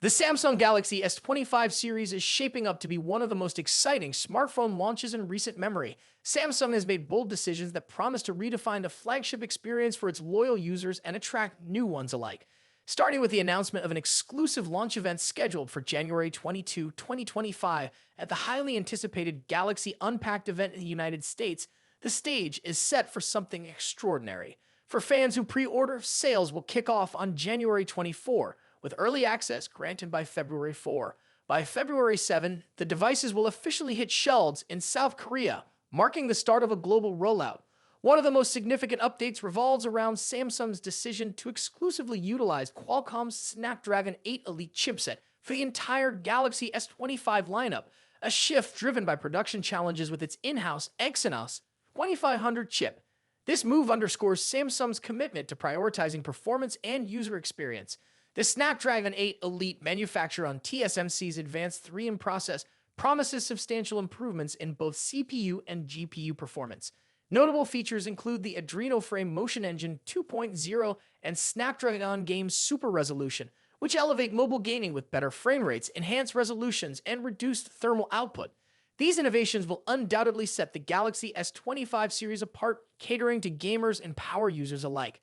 The Samsung Galaxy S25 series is shaping up to be one of the most exciting smartphone launches in recent memory. Samsung has made bold decisions that promise to redefine the flagship experience for its loyal users and attract new ones alike. Starting with the announcement of an exclusive launch event scheduled for January 22, 2025 at the highly anticipated Galaxy Unpacked event in the United States, the stage is set for something extraordinary. For fans who pre-order, sales will kick off on January 24, with early access granted by February 4. By February 7, the devices will officially hit shelves in South Korea, marking the start of a global rollout. One of the most significant updates revolves around Samsung's decision to exclusively utilize Qualcomm's Snapdragon 8 Elite chipset for the entire Galaxy S25 lineup, a shift driven by production challenges with its in-house Exynos 2500 chip. This move underscores Samsung's commitment to prioritizing performance and user experience. The Snapdragon 8 Elite, manufactured on TSMC's advanced 3M process, promises substantial improvements in both CPU and GPU performance. Notable features include the Adreno Frame Motion Engine 2.0 and Snapdragon Game Super Resolution, which elevate mobile gaming with better frame rates, enhanced resolutions, and reduced thermal output. These innovations will undoubtedly set the Galaxy S25 series apart, catering to gamers and power users alike.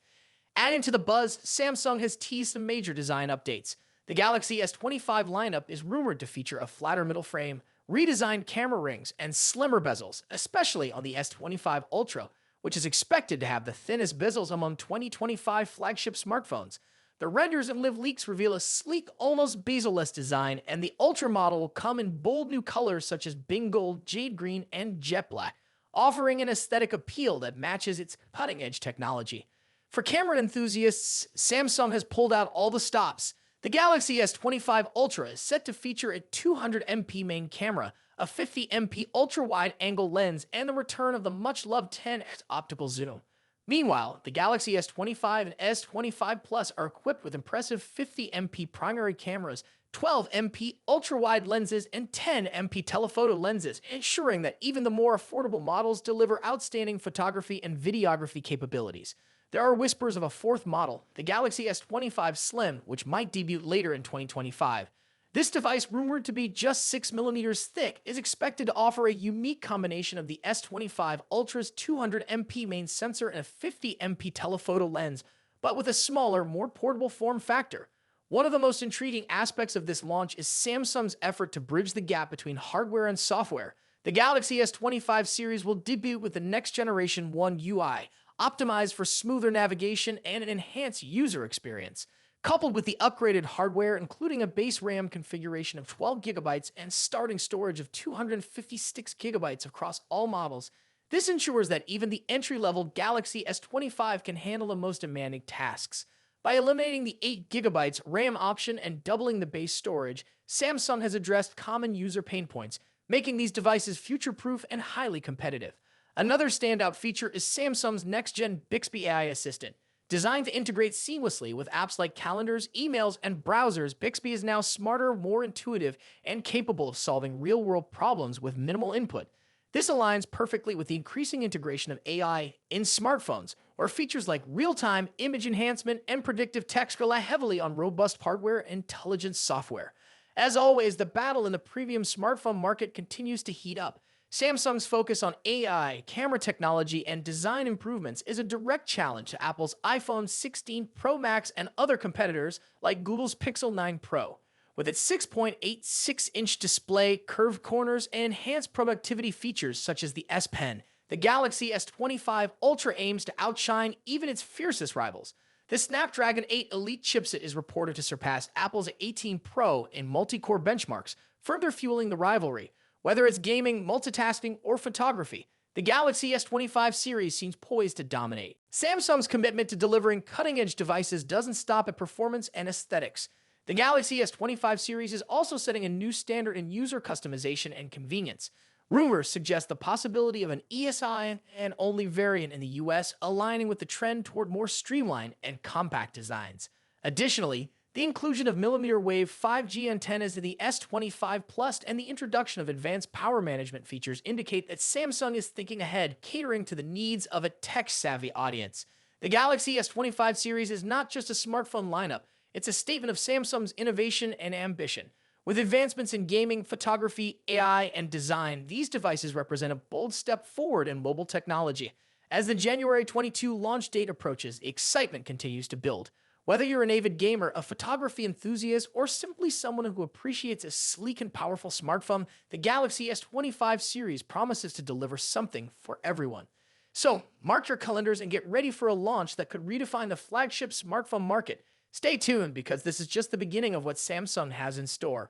Adding to the buzz, Samsung has teased some major design updates. The Galaxy S25 lineup is rumored to feature a flatter middle frame, redesigned camera rings, and slimmer bezels, especially on the S25 Ultra, which is expected to have the thinnest bezels among 2025 flagship smartphones. The renders and live leaks reveal a sleek, almost bezel-less design, and the Ultra model will come in bold new colors such as Bing Gold, Jade Green, and Jet Black, offering an aesthetic appeal that matches its cutting-edge technology. For camera enthusiasts, Samsung has pulled out all the stops. The Galaxy S25 Ultra is set to feature a 200MP main camera, a 50MP ultra-wide-angle lens, and the return of the much-loved 10x optical zoom. Meanwhile, the Galaxy S25 and S25 Plus are equipped with impressive 50MP primary cameras, 12MP ultra-wide lenses, and 10MP telephoto lenses, ensuring that even the more affordable models deliver outstanding photography and videography capabilities. There are whispers of a fourth model, the Galaxy S25 Slim, which might debut later in 2025. This device, rumored to be just 6mm thick, is expected to offer a unique combination of the S25 Ultra's 200MP main sensor and a 50MP telephoto lens, but with a smaller, more portable form factor. One of the most intriguing aspects of this launch is Samsung's effort to bridge the gap between hardware and software. The Galaxy S25 series will debut with the next-generation One UI, optimized for smoother navigation and an enhanced user experience. Coupled with the upgraded hardware, including a base RAM configuration of 12GB and starting storage of 256GB across all models, this ensures that even the entry-level Galaxy S25 can handle the most demanding tasks. By eliminating the 8GB RAM option and doubling the base storage, Samsung has addressed common user pain points, making these devices future-proof and highly competitive. Another standout feature is Samsung's next-gen Bixby AI assistant. Designed to integrate seamlessly with apps like calendars, emails, and browsers, Bixby is now smarter, more intuitive, and capable of solving real-world problems with minimal input. This aligns perfectly with the increasing integration of AI in smartphones, where features like real-time image enhancement and predictive text rely heavily on robust hardware and intelligent software. As always, the battle in the premium smartphone market continues to heat up. Samsung's focus on AI, camera technology, and design improvements is a direct challenge to Apple's iPhone 16 Pro Max and other competitors like Google's Pixel 9 Pro. With its 6.86-inch display, curved corners, and enhanced productivity features such as the S Pen, the Galaxy S25 Ultra aims to outshine even its fiercest rivals. The Snapdragon 8 Elite chipset is reported to surpass Apple's 18 Pro in multi-core benchmarks, further fueling the rivalry. Whether it's gaming, multitasking, or photography, the Galaxy S25 series seems poised to dominate. Samsung's commitment to delivering cutting-edge devices doesn't stop at performance and aesthetics. The Galaxy S25 series is also setting a new standard in user customization and convenience. Rumors suggest the possibility of an ESI-only variant in the US, aligning with the trend toward more streamlined and compact designs. Additionally, the inclusion of millimeter-wave 5G antennas in the S25 Plus and the introduction of advanced power management features indicate that Samsung is thinking ahead, catering to the needs of a tech-savvy audience. The Galaxy S25 series is not just a smartphone lineup, It's a statement of Samsung's innovation and ambition. With advancements in gaming, photography, AI, and design, these devices represent a bold step forward in mobile technology. As the January 22 launch date approaches, excitement continues to build. Whether you're an avid gamer, a photography enthusiast, or simply someone who appreciates a sleek and powerful smartphone, the Galaxy S25 series promises to deliver something for everyone. So, mark your calendars and get ready for a launch that could redefine the flagship smartphone market. Stay tuned because this is just the beginning of what Samsung has in store.